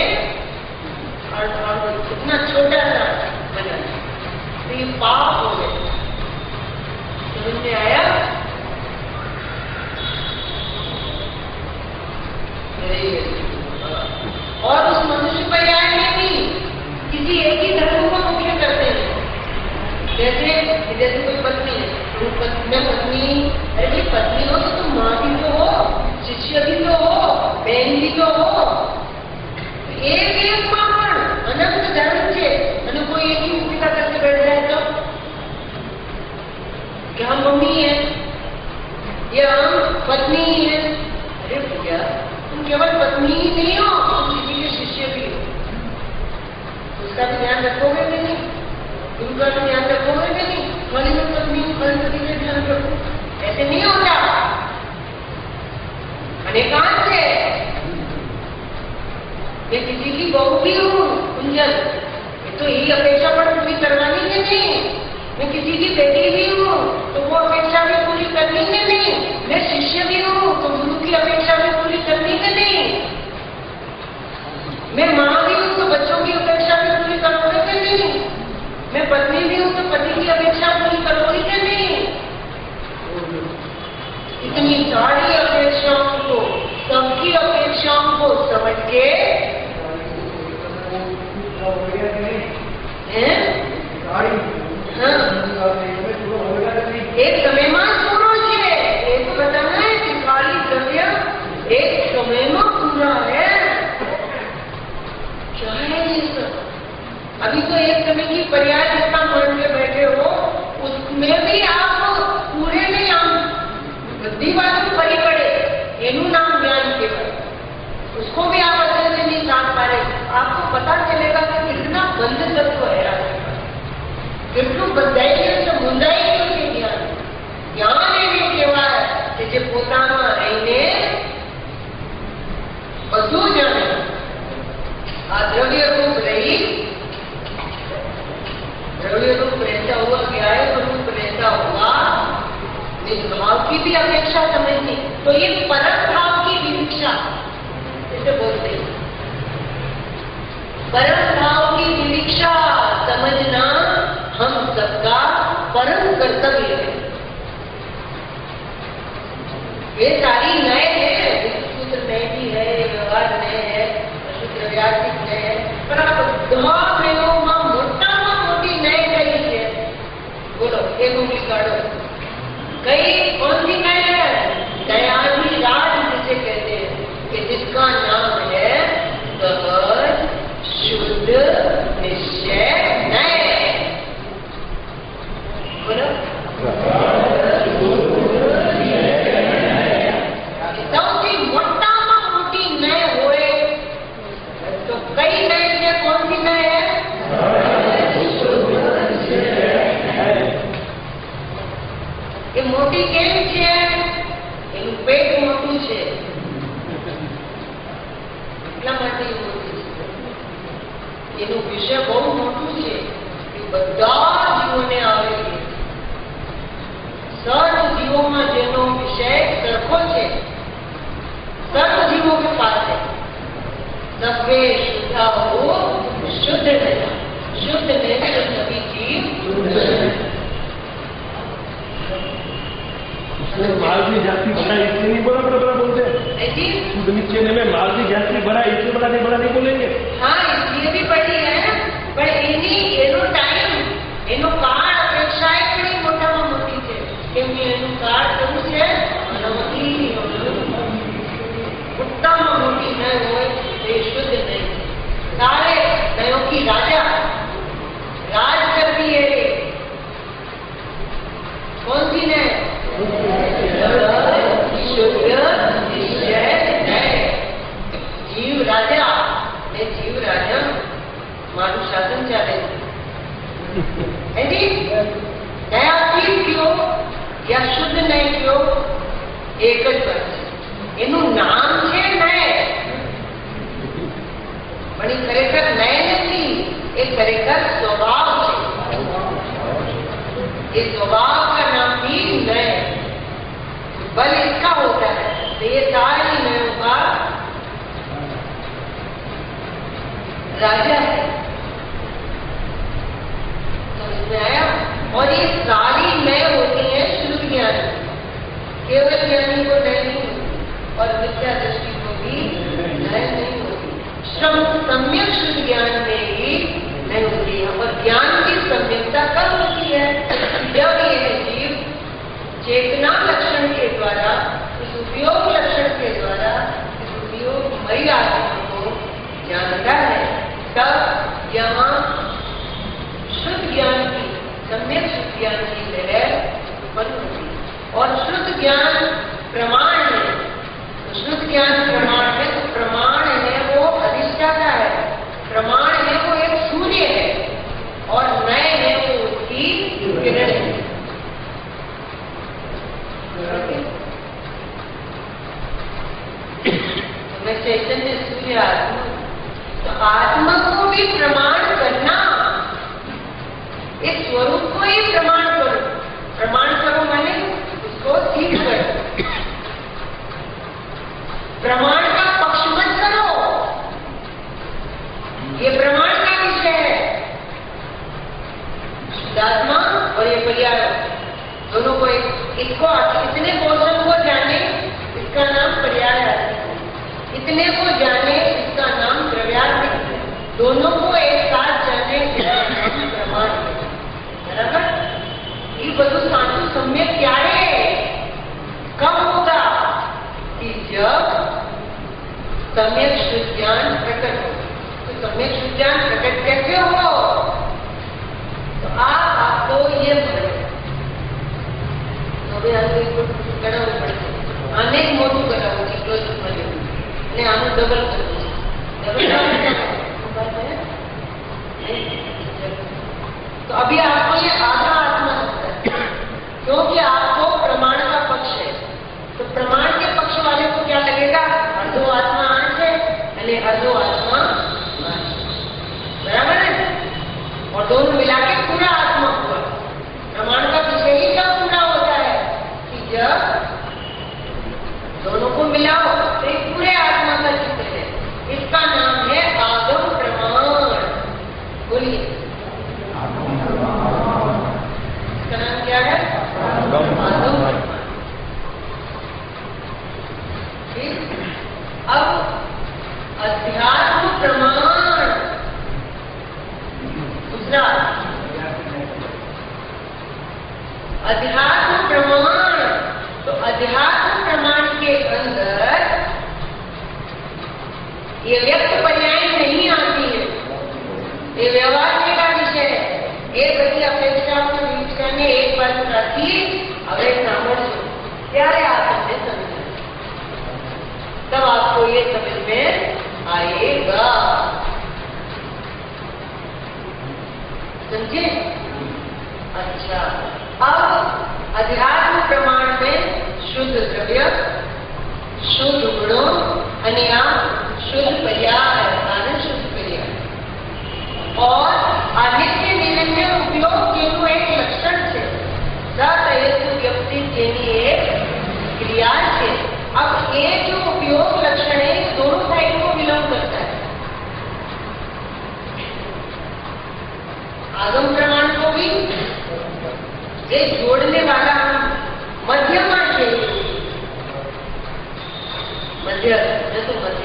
इतना छोटा सा बना, तो ये पाप हो गए। समझ में आया? और उस मनुष्य पर्याय में भी किसी एक ही धर्म को मुख्य करते हैं। जैसे कोई पत्नी है, तो पत्नी, अरे पत्नी हो तो तुम माँ भी तो हो, शिष्य भी तो हो, बहन भी तो हो। एक माँ पर अनंत धर्म से मैंने कोई एक ही भूमिका करके बैठ जाए तो कि हम मम्मी है या हम पत्नी ही है। अरे भैया, तुम केवल पत्नी ही नहीं हो, तुम किसी के शिष्य भी हो। उसका भी ध्यान रखोगे कि नहीं? उनका भी ध्यान रखोगे कि नहीं? खाली में पत्नी पति का ध्यान रखो, ऐसे नहीं होता। अनेकांत है। मैं किसी की बहू भी हूँ कुंजन, तो यही अपेक्षा पर पूरी करवानी है नहीं। मैं किसी की बेटी भी हूँ, तो वो अपेक्षा भी पूरी करनी है नहीं। मैं शिष्य भी हूँ, तो गुरु की अपेक्षा भी पूरी करनी है नहीं। मैं माँ भी हूँ, तो बच्चों की अपेक्षा भी पूरी करोगे कि नहीं। मैं पत्नी भी हूँ, तो पति की अपेक्षा पूरी करोगे कि नहीं। इतनी सारी अपेक्षाओं को, सबकी अपेक्षाओं को समझ के एक समय में पूरो है, एक बताना है कि खाली द्रव्य एक समय में पूरा है। क्या है ये सब? अभी तो एक समय की पर्याय जितना मान के बैठे हो, उसमें भी आप पूरे नहीं, हम बद्धी बात परी पड़े, एनु नाम ज्ञान केवल, उसको भी आप अच्छे से नहीं जान पा रहे। आपको पता चलेगा कि कितना बंद तत्व है आपके पास, कितनू बंधाई से मुंदाई के ज्ञान एने कहेवाय કે જે પોતામાં રહીને બધું જાણે। આ દ્રવ્ય રૂપ રહી, द्रव्य रूप रहता हुआ, व्याय रूप रहता हुआ निज भाव की भी अपेक्षा समझनी, तो ये परम भाव की निरीक्षा इसे बोलते हैं। परम भाव की निरीक्षा समझना हम सबका परम कर्तव्य है। ये सारी नए है, सूत्र नए भी है, व्यवहार नए है, सूत्र व्यासिक नए है, पर आप मोटी नए कई है। बोलो, एक उंगली काढ़ो। कई कौन सी नए है? दयानी राज जिसे कहते हैं, कि जिसका नाम है सहज शुद्ध निश्चय नए। बोलो, સૌથી મોટામાં મોટી નય હોય તો કઈ નય છે? कौन सी नय है? ये मोटी केम છે? એનું પેટ મોટું છે એટલા માટે એ મોટી છે। એનું વિષય બહુ મોટું છે, એ બધા જીવોને આવે છે। સર્વ જીવોમાં જેનો વિષય સરખો છે, सर्व जीवों के पास है। सबके शुद्धा हो शुद्ध रहना, शुद्ध में तो सभी जीव
मालवी जाति बना इसलिए नहीं बोला, बड़ा बड़ा बोलते हैं शुद्ध नीचे में मालवी जाति बना इसलिए बड़ा नहीं बोलेंगे।
हाँ, इसलिए भी बड़ी है, पर एनो टाइम एनो काळ अपेक्षाएं बड़ी मोटाમાં મોટી છે, કેમ કે એનું કાળ કેવું છે? અનવધિ उत्तम मोटी न हो, शुद्ध नहीं। सारे नयों की राजा राज करती है। कौन सी नय? शुद्ध निश्चय नय। जीव राजा ने जीव राजा એક જ વાત છે. એનું નામ છે નય, પણ એ ખરેખર નય નથી, એ ખરેખર स्वभाव છે. ये स्वभाव का नाम भी नय. बल इसका होता है. तो ये सारी नयों का राजा है. समझ में आया? और ये सारी नय होती है शुद्ध ज्ञान. केवल ज्ञानी को नय नहीं होती और मिथ्या दृष्टि को भी नय नहीं होती. सम्यक शुद्ध ज्ञान में ही नय होती है. और ज्ञान की सम्यकता कब होती है? जब यह जीव चेतना लक्षण के द्वारा, इस उपयोग लक्षण के द्वारा इस उपयोगमयी आत्मा को जानता है. तब यहाँ शुद्ध ज्ञान की, सम्यक शुद्ध ज्ञान की लहर उत्पन्न होती है. और शुद्ध ज्ञान प्रमाण है. तो शुद्ध ज्ञान प्रमाण है. तो प्रमाण है वो अधिष्ठाता है. प्रमाण है वो एक सूर्य है और नय है वो उसकी किरण है. मैं चैतन्य सूर्य आत्मा. तो आत्मा को भी प्रमाण करना, इस स्वरूप को ही प्रमाण करो. प्रमाण करो माने उसको सीख करो. प्रमाण का पक्ष मत करो. ये प्रमाण का विषय है. शुद्धात्मा और ये पर्यावरण दोनों को इसको इतने पोषण को जाने, इसका नाम पर्याय है. इतने को जाने, इसका नाम द्रव्यार्थ है. दोनों को एक साथ जाने, इसका नाम प्रमाण है. बराबर? ये બધું સાચું सम्यक ક્યારે कब होगा? कि जब सम्यक शुद्ध ज्ञान प्रकट हो. तो सम्यक शुद्ध ज्ञान प्रकट कैसे हो? तो आपको ये करावવું પડશે. આને જ મોટું કરાવવું છે. એટલો જ મળ્યો અને આનું ડબલ કરવું છે. तो अभी आपको ये आधा आत्मा लगता है क्योंकि आपको प्रमाण का पक्ष है. तो प्रमाण के पक्ष वाले को क्या लगेगा? अर्धो आत्मा आंख है અને अर्धो आत्मा आंख. बराबर है? और दोनों मिला के पूरा आत्मा हुआ. प्रमाण का विषय ही कब पूरा होता है? कि जब दोनों को मिलाओ तो एक पूरे आत्मा का चित्र है. इसका नाम है आगम प्रमाण. बोलिए, इसका नाम क्या है? आगम प्रमाण. ठीक. अब अध्यात्म प्रमाण दूसरा. अध्यात्म प्रमाण. तो अध्यात्म प्रमाण के अंदर ये व्यक्त पर्याय नहीं आती है. ये व्यवहार का विषय है. ये बड़ी अपेक्षा ने एक बात रखी. હવે સાંભળજો ત્યારે આ તમને સમજે. तब आपको ये समझ में आएगा. समझे? अच्छा. अब अध्यात्म प्रमाण में शुद्ध द्रव्य, शुद्ध गुणों અને આ શુદ્ધ पर्याय, शुद्ध पर्याय और अनित्य निरंजन उपयोग જેનું એક લક્ષણ છે. સતહેતુ વ્યક્તિ જેની એક ક્રિયા છે. अब ये जो उपयोग लक्षण है दोनों साइड को बिलोंग करता है. आगम प्रमाण को भी ये जोड़ने वाला मध्यमा है. मध्य तो मध्य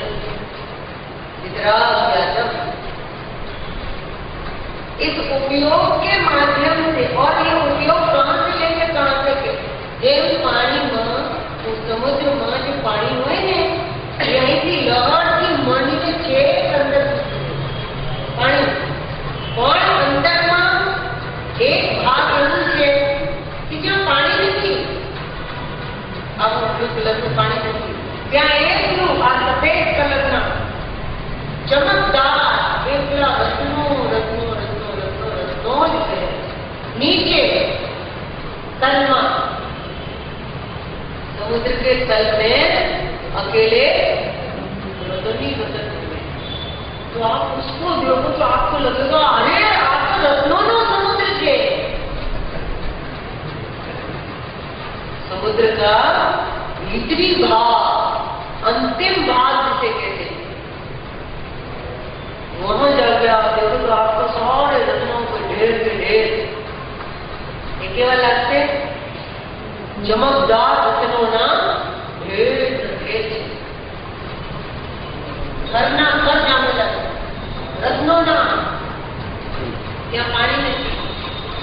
इस उपयोग के माध्यम से. और ये उपयोग कहाँ से लेके कहाँ तक है? જેમ પાણીમાં સમુદ્રમાં જે પાણી હોય ને અહીંથી લહરથી મંડીને છેક અંદર પાણી. પણ અંદરમાં એક ભાગ એવું છે કે જ્યાં પાણી નથી. આવું બ્લુ કલરનું પાણી નથી. ત્યાં એકલું આ સફેદ કલરના ચમકદાર એકલા રત્નો રત્નો રત્નો રત્નો રત્નો જ છે નીચે તલમાં. के तल में अकेले रतन ही रतन हुए। तो आप उसको देखो तो आपको लगेगा अरे आप तो रत्नों नो समुद्र छे। समुद्र का भीतरी भाग, अंतिम भाग जिसे कहते हैं, वहां जाके आप देखो तो आपको सारे रत्नों के ढेर ये केवल लगते चमकदार रत्नों ना ढेर करना कर जाने लगे रत्नों ना या पानी नहीं।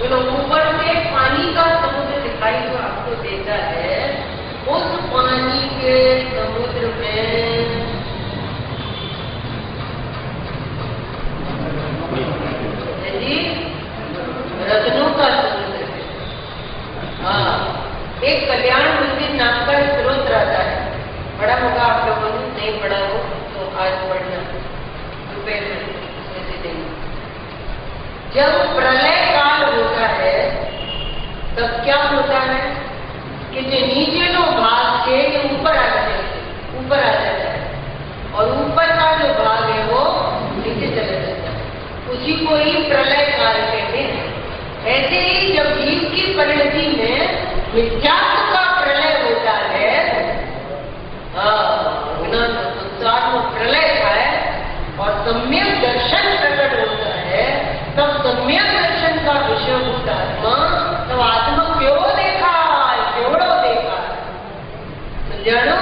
तो ऊपर से पानी का समुद्र दिखाई जो आपको देता है, उस पानी के समुद्र में रत्नों का समुद्र है। हाँ, एक कल्याण मंदिर नाम का स्रोत रहता है, बड़ा होगा आप लोगों ने, नहीं पढ़ा हो तो आज पढ़ना, रुपए में देंगे। जब प्रलय काल होता है तब क्या होता है कि जो नीचे नो भाग से ऊपर आ जाता है और ऊपर का जो भाग है वो नीचे चला जाता है, उसी को ही प्रलय काल कहते हैं। ऐसे ही जब जीव की परिणति में मिथ्यात्व का प्रलय होता है, संसार में प्रलय है और सम्यक दर्शन प्रकट होता है, तब सम्यक दर्शन का विषय होता आत्मा, तब आत्मा क्यों देखा जानो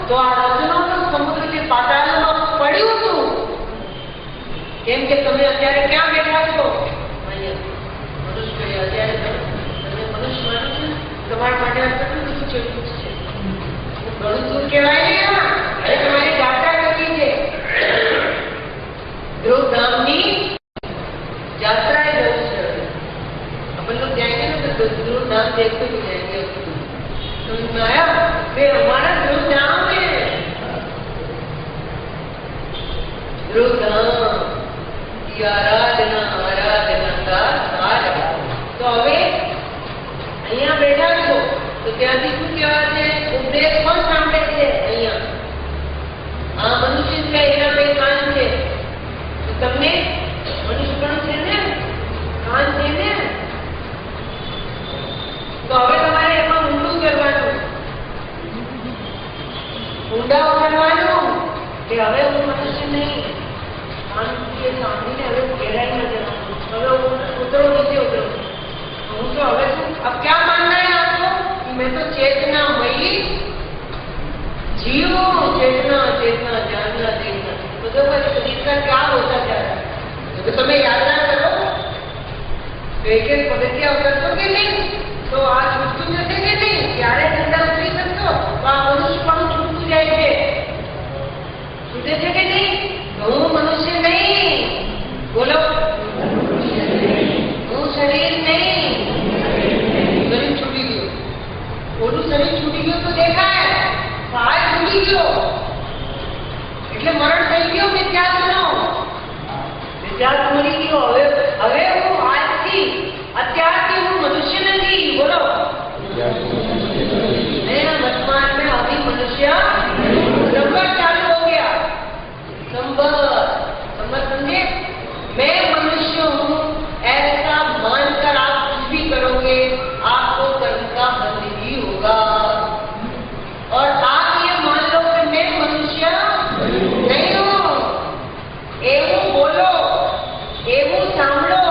तो आ रचनो तो समुद्र के पाताल में પડ્યું હતું। કેમ કે તમે અત્યારે ક્યાં બેઠા છો? અહીંયા મનુષ્ય અત્યારે તમે મનુષ્ય માનો છો, તમારા માટે આ કેટલું બધું ચેટલું છે, ઘણું દૂર કહેવાય ને। હવે તમારી યાત્રા કરવી છે, ધ્રુવધામની यात्रा अपन लोग जाएंगे ना तो ध्रुवधाम देखते भी जाएंगे। समझ में आया? वे हमारा ध्रुवधाम है, ध्रुवधाम की आराधना का सार। तो हमें अहिया बैठा छो तो ત્યાંથી શું કહેવાય છે? ઉપદેશ કોણ સાંભળે છે? અહીંયા આ મનુષ્ય છે, એના બે કાન છે, તો તમને મનુષ્ય પણ છે ને, કાન છે ને, તો હવે તમારે એમાં ઊંડું કરવાનું, ઊંડા ઉતરવાનું કે હવે હું મનુષ્ય નહીં, કાન के સાંભળીને હવે ગહેરાઈમાં જવાનું, હવે ઉતરો નીચે ઉતરો। હું તો હવે अब क्या मानना है आपको कि मैं तो चेतनामयी जीव हूँ, चेतना चेतना जानना देखना। तो देखो शरीर का क्या होता जा रहा है, तो तुम्हें यात्रा करो तो एक एक पद्धतियां उतरतोगे नहीं तो आज छूटू जैसे कि नहीं, क्यारे अंदर उतरी सकते तो आ मनुष्य पण छूटू जाएंगे, छूटे थे कि नहीं? तो हूँ मनुष्य नहीं, बोलो हूँ शरीर नहीं, शरीर छूटी गयो, ओडू शरीर छूटी गयो तो देखा है, पाय छूटी गयो એટલે મરણ થઈ ગયો, મિથ્યાત્વનો વિચાર મરી ગયો। હવે હું આજથી અત્યારથી હું મનુષ્ય નથી, બોલો मेरा वर्तमान में अभी मनुष्य नंबर चालू हो गया। संबर समझे? मैं मनुष्य हूँ ऐसा मानकर आप कुछ भी करोगे आपको कर्म का बंध ही होगा। और आप ये मान लो कि मैं मनुष्य नहीं हूँ, એવું બોલો, એવું સાંભળો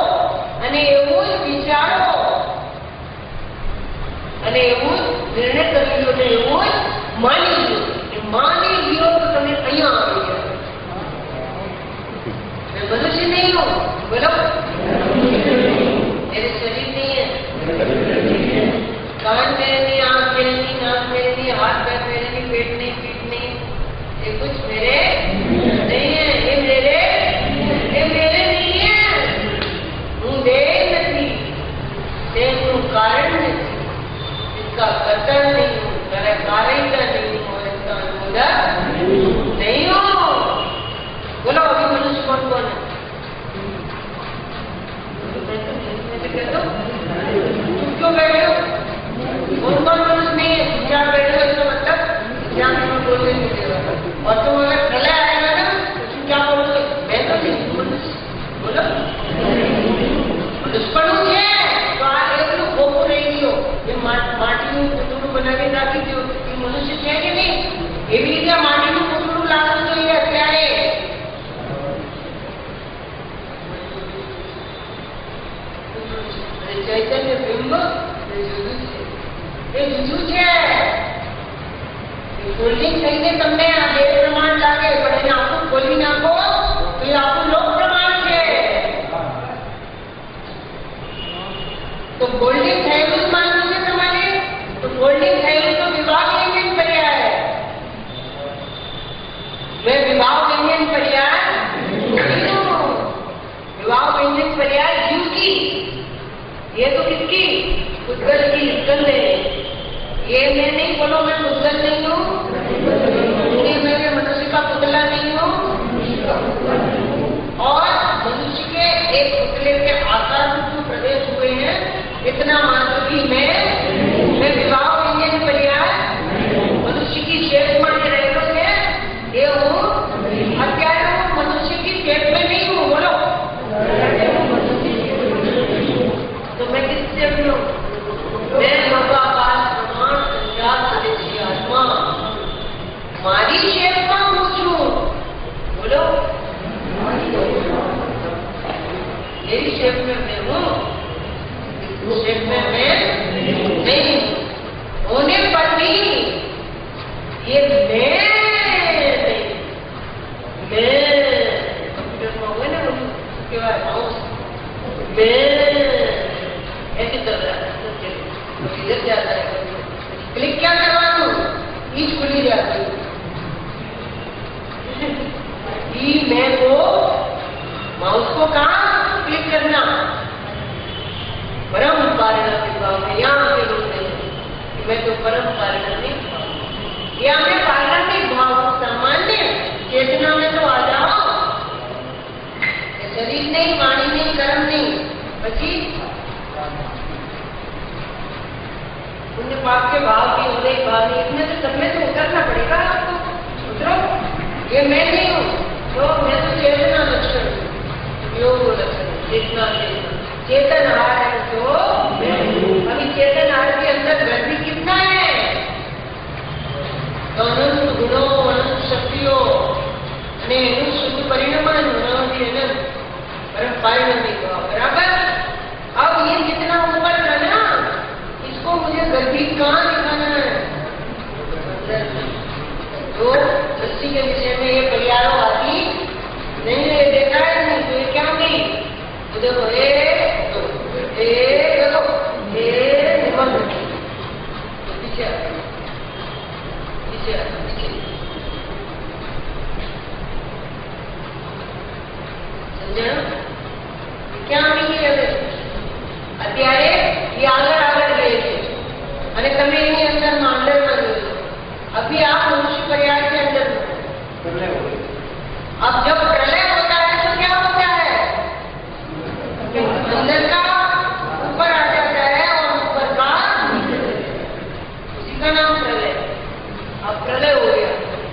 અને એવું જ વિચારો અને એવું જ નિર્ણય કરી લો ને એવું જ માની લો। માની લ્યો તો તમે અહીંયા આવી ગયા। मैं मनुष्य नहीं हूँ, बोलो मेरे शरीर नहीं है, कान मेरे नहीं, आँख मेरे नहीं, नाक मेरे नहीं, हाथ पैर मेरे नहीं, पेट नहीं, पीठ नहीं, ये कुछ मेरे नहीं है, ये मेरे नहीं है। हूँ देह नहीं, देह हूँ कारण नहीं, इसका कर्ता नहीं हूँ, मेरा कार्य का नहीं हूँ, इसका अनुमोदक नहीं हूँ। बोलो अभी मनुष्य कौन कौन है? તમને આ બે પ્રમાણ લાગે પણ એને આખું ખોલી નાખો તો એ આખું લોક પ્રમાણ છે. તો ગોલ્ડિંગ થયેલું જ માનવું છે તમારે. તો ગોલ્ડિંગ થયેલું તો વિભાગ इंजन पर्याय. मैं विभाग इंजन पर्याय नहीं हूं. विभाग इंजन पर्याय जीव की. ये तो किसकी? उद्गल की. उद्गल है ये. मैं नहीं बोलो मैं उद्गल नहीं हूँ. ये मेरे मनुष्य का पुतला नहीं हूँ. और मनुष्य के एक पुतले के आकार में जो प्रदेश हुए हैं इतना मात्र भी मैं विवाह इंजन पर्याय मनुष्य की शेप में रहेलो है ये हूँ. અત્યારે હું મનુષ્ય की शेप में नहीं हूँ. बोलो तो मैं किस शेप में हूँ? मैं लोकाकार प्रमाण संजात स्वदेशी आत्मा मारी शेप में हूँ छू. बोलो मेरी शेप में मैं हूँ. शेप में मैं नहीं होने पर भी ये मैं हुए ना उसके बाद मैं ऐसे चल रहा है. इधर जाता है क्लिक क्या करवाना ईच खुली जाती है. मैं को माउस को कहाँ क्लिक करना? परम पारिणामिक भाव में यहाँ पे रोकते हैं. मैं तो परम पारिणामिक भाव या मैं पारिणामिक भाव सामान्य चेतना में तो आ जाओ. शरीर नहीं, वाणी नहीं, कर्म नहीं. પછી पुण्य पाप के भाव भी होने के बाद इसमें तो सब में तो उतरना पड़ेगा आपको. उतरो. ये मैं नहीं हूँ. तो मैं तो चेतना लक्षण योग लक्षण चेतना चेतन हार है. तो अभी चेतन हार के अंदर गर्मी कितना है? तो अनंत गुणों अनंत शक्तियों અને એનું શુદ્ધ પરિણામ होना है परम पारिणामिक भाव. बराबर. अब ये जितना ऊपर था ना इसको मुझे गर्मी कहाँ दिखाना है? तो सृष्टि के विषय में ये परियारों आदि नहीं है. देखा है नहीं तो ये क्या नहीं. तो देखो पीछे ક્યાં આવી ગઈ હવે? અત્યારે ये આગળ ગઈ છે અને તમે એની અંદરમાં અંદરમાં જોજો. अभी आप मनुष्य पर्याय के अंदर हो. अब जब प्रलय होता है तो क्या होता है? अंदर का ऊपर आ जाता है और ऊपर का उसी का नाम प्रलय. अब प्रलय हो गया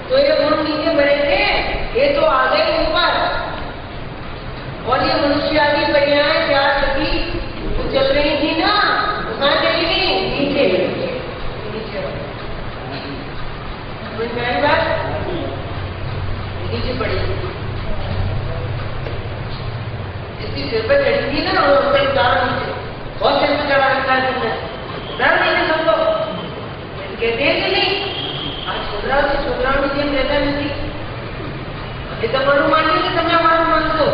तो ये गुण नीचे बढ़ेंगे. ये तो आ गए ऊपर और ये मनुष्य आदि परियाएं क्या सभी तो चल रही थी ना. कहाँ चली गई? नीचे. बात नीचे पड़ी. इसकी सिर पर चढ़ी थी ना और उसका उतारा नीचे. बहुत सिर पर चढ़ा रखा है तुमने. डर नहीं है सबको. कहते हैं कि नहीं आज छोकराओं જેમ રહેતા નથી. એ તમારું માનીએ કે તમે અમારું માનશો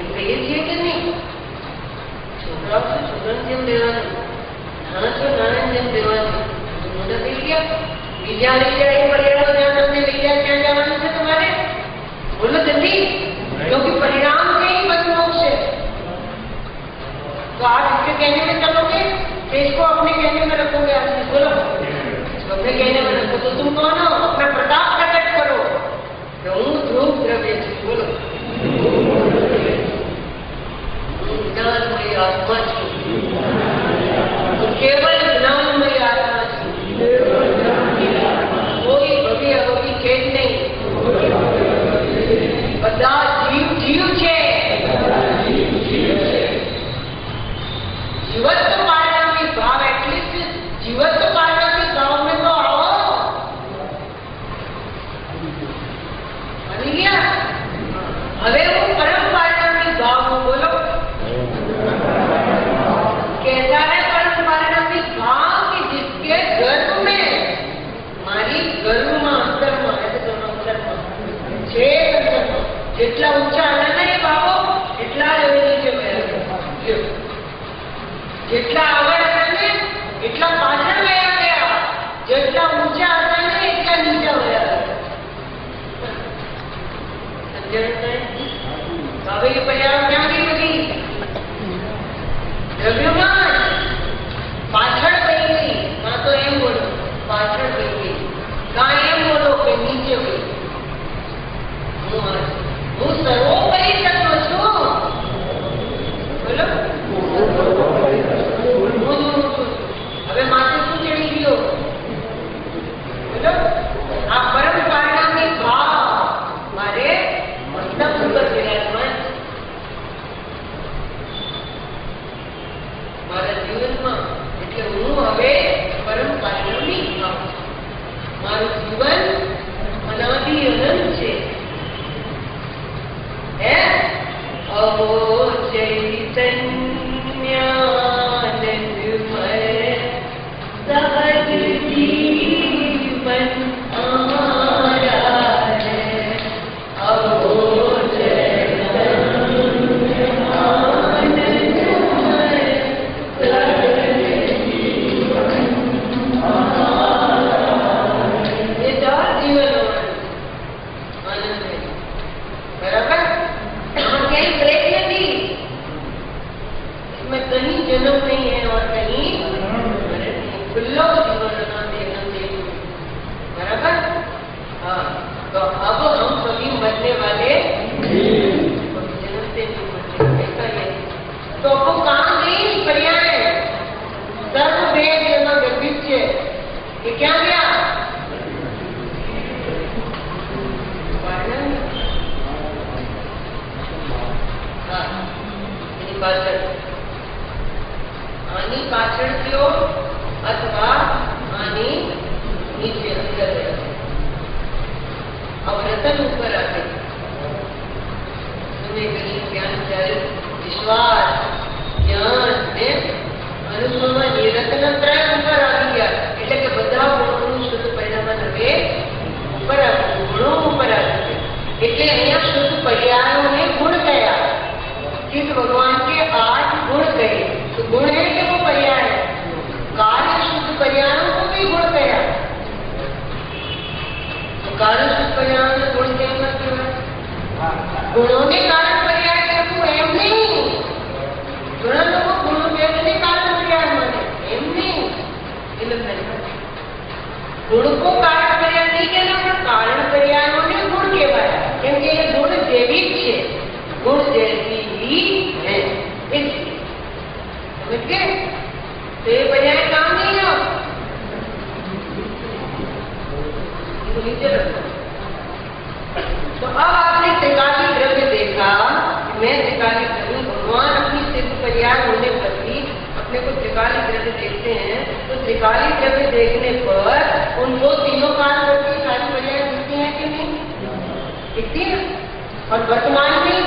એમ કહીએ છીએ કે નહીં? છોકરાઓ છોકરાને જેમ રહેવાનું, નાના છો નાનાને જેમ રહેવાનું. મોટા થઈ ગયા બીજા લઈ જાય પરિણામ જ્યાં તમને લઈ જાય ત્યાં જવાનું છે તમારે. बोलो जल्दी क्योंकि परिणाम से ही बस मोक्ष है. तो आप इसके कहने में चलोगे तो इसको अपने कहने में रखोगे. आप बोलो अपने कहने में रखो. तो तुम कौन हो? अपना प्रताप प्रकट करो. तो हूँ ध्रुव द्रव्य. बोलो ज्ञानमयी आत्मा छू. तो केवल ज्ञानमयी आत्मा छू. कोई ઊંચા હતા ને એ બાબો એટલા જ હવે નીચે ગયા. જેટલા આગળ હતા ને એટલા પાછળ ગયા ગયા, જેટલા ઊંચા હતા ને એટલા નીચે ગયા. હવે એ પર્યાવરણ ક્યાંથી બધી દ્રવ્યમાં પાછળ ગઈ ગઈ, કાં તો એમ બોલો પાછળ ગઈ ગઈ, કાં એમ બોલો કે નીચે ગઈ. હું સર્વો કરી શકું છું. બોલો હવે માથે શું ચડી ગયો? બોલો આ પરંપરાની ભાવ મારે મતલબ ઉપર વિરાજમાન મારા જીવનમાં. એટલે હું હવે પરમ પરિણામી ભાવ, મારું જીવન અનાદિ અનંત છે. હે અહો ચૈતન્યાનંદમય સહજ જીવન અમારા હે. અહો जन्म नहीं है और कहीं खुल्लो बराबर. हाँ, तो अब हम कभी मरने वाले जन्म से नहीं मरने. ऐसा है तो आपको कहाँ गई पर्याय सर्व भेद एवं गतिज ये क्या गया? આની પાછળ ગયો અથવા આની નીચે અંદર અવરતન ઉપર આપે. તમે કહ્યું જ્ઞાન જલ વિશ્વાસ જ્ઞાન ને અનુભવમાં નિરતનત્રય ઉપર આવી ગયા. એટલે કે બધા ગુણોનું શુદ્ધ પરિણામ હવે ઉપર આવ્યું, ગુણો ઉપર આવ્યું. એટલે અહીંયા શુદ્ધ पर्यायों गुण गया. किस भगवान के 8 गुण गए तो गुण है कि वो पर्याय है. कार्य शुद्ध पर्यायों को भी गुण गया. तो कार्य शुद्ध पर्यायों में गुण क्या मतलब है? गुणों ने कारण पर्याय करવું એમ નહીં. ઘણા લોકો ગુણો ને કારણ पर्याय માને એમ નહીં. गुण को कारण पर्याय नहीं कहना પણ કારણ पर्यायों ने गुण કહેવાય. કેમ કે એ ગુણ જેવી જ છે, गुण जैसी ही है. समझ गए? तो ये पर्याय काम नहीं है. नीचे रखो. तो अब आपने त्रिकाली द्रव्य देखा. मैं त्रिकाली द्रव्य, भगवान अपनी सिद्ध पर्याय होने पर भी अपने को त्रिकाली द्रव्य देखते हैं. तो त्रिकाली द्रव्य देखने पर उनको तीनों काल करके सारी पर्याय दिखती है कि नहीं? दिखती है. और वर्तमान में